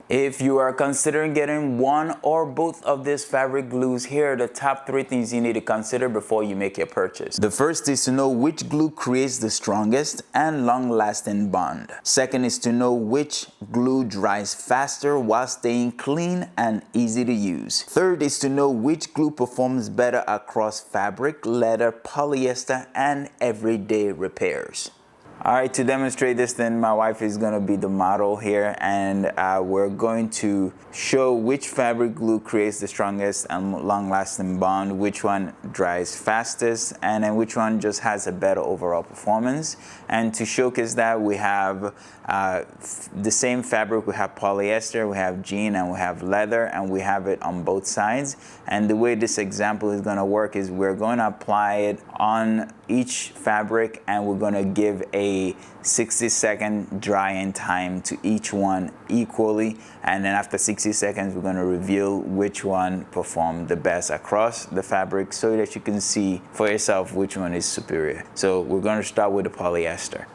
If you are considering getting one or both of these fabric glues, here are the top 3 things you need to consider before you make your purchase. The first is to know which glue creates the strongest and long-lasting bond. Second is to know which glue dries faster while staying clean and easy to use. Third is to know which glue performs better across fabric, leather, polyester, and everyday repairs. All right, to demonstrate this, then my wife is going to be the model here, and we're going to show which fabric glue creates the strongest and long-lasting bond, which one dries fastest, and then which one just has a better overall performance. And to showcase that, we have the same fabric. We have polyester, we have jean, and we have leather, and we have it on both sides. And the way this example is going to work is we're going to apply it on each fabric, and we're going to give a 60-second drying time to each one equally, and then after 60 seconds we're going to reveal which one performed the best across the fabric so that you can see for yourself which one is superior. So we're going to start with the polyester.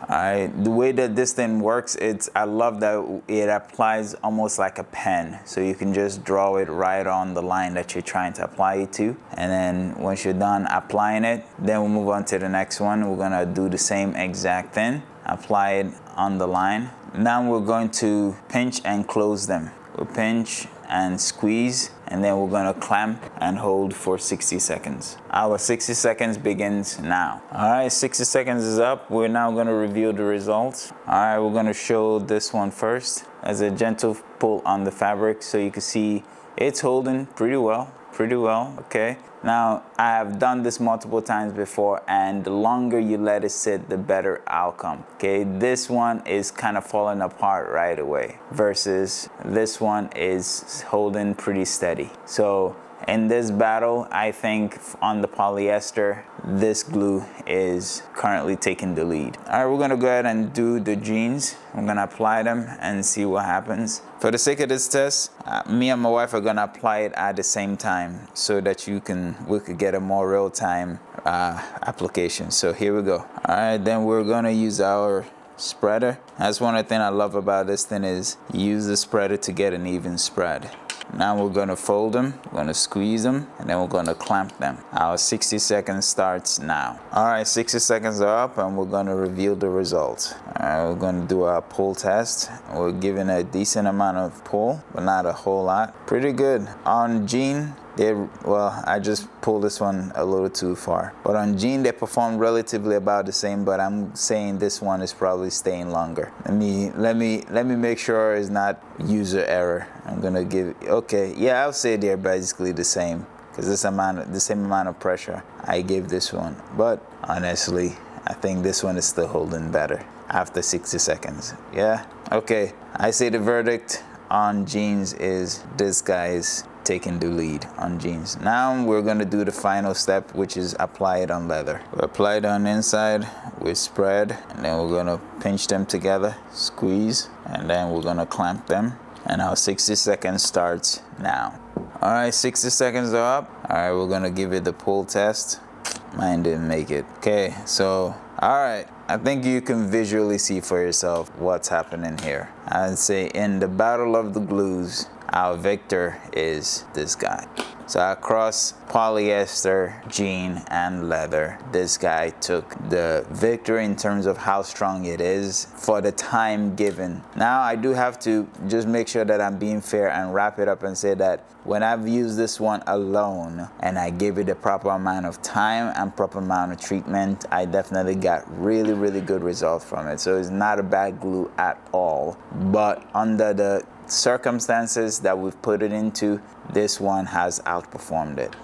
The way that this thing works, I love that it applies almost like a pen, so you can just draw it right on the line that you're trying to apply it to, and then once you're done applying it, then we'll move on to the next one. We're going to do the same exact thing, apply it on the line. Now we're going to pinch and close them. We'll pinch and squeeze, and then we're going to clamp and hold for 60 seconds. Our 60 seconds begins now. All right, 60 seconds is up. We're now going to reveal the results. All right, we're going to show this one first as a gentle pull on the fabric, so you can see it's holding pretty well. Okay. Now, I have done this multiple times before, and the longer you let it sit, the better outcome. Okay, this one is kind of falling apart right away versus this one is holding pretty steady. So in this battle, I think on the polyester, this glue is currently taking the lead. All right, we're gonna go ahead and do the jeans. I'm gonna apply them and see what happens. For the sake of this test, me and my wife are gonna apply it at the same time so that we could get a more real-time application. So here we go. All right, then we're gonna use our spreader. That's one of the things I love about this thing is use the spreader to get an even spread. Now we're going to fold them, we're going to squeeze them, and then we're going to clamp them. Our 60 seconds starts now. All right, 60 seconds are up, and we're going to reveal the results. All right, we're going to do our pull test. We're giving a decent amount of pull, but not a whole lot. Pretty good. On jean, I just pulled this one a little too far. But on jean, they perform relatively about the same, but I'm saying this one is probably staying longer. Let me make sure it's not user error. I'm gonna give, okay, yeah, I'll say they're basically the same, because the same amount of pressure I gave this one. But honestly, I think this one is still holding better after 60 seconds. Yeah, okay. I say the verdict on jeans is this guy's taking the lead on jeans. Now we're going to do the final step, which is apply it on leather. We apply it on inside, we spread, and then we're going to pinch them together, squeeze, and then we're going to clamp them. And our 60 seconds starts now. All right, 60 seconds are up. All right, we're going to give it the pull test. Mine didn't make it. Okay, so, all right. I think you can visually see for yourself what's happening here. I'd say in the battle of the glues, our victor is this guy. So across polyester, jean, and leather, this guy took the victory in terms of how strong it is for the time given. Now I do have to just make sure that I'm being fair and wrap it up and say that when I've used this one alone and I gave it the proper amount of time and proper amount of treatment, I definitely got really good results from it. So it's not a bad glue at all. But under the circumstances that we've put it into, this one has outperformed it.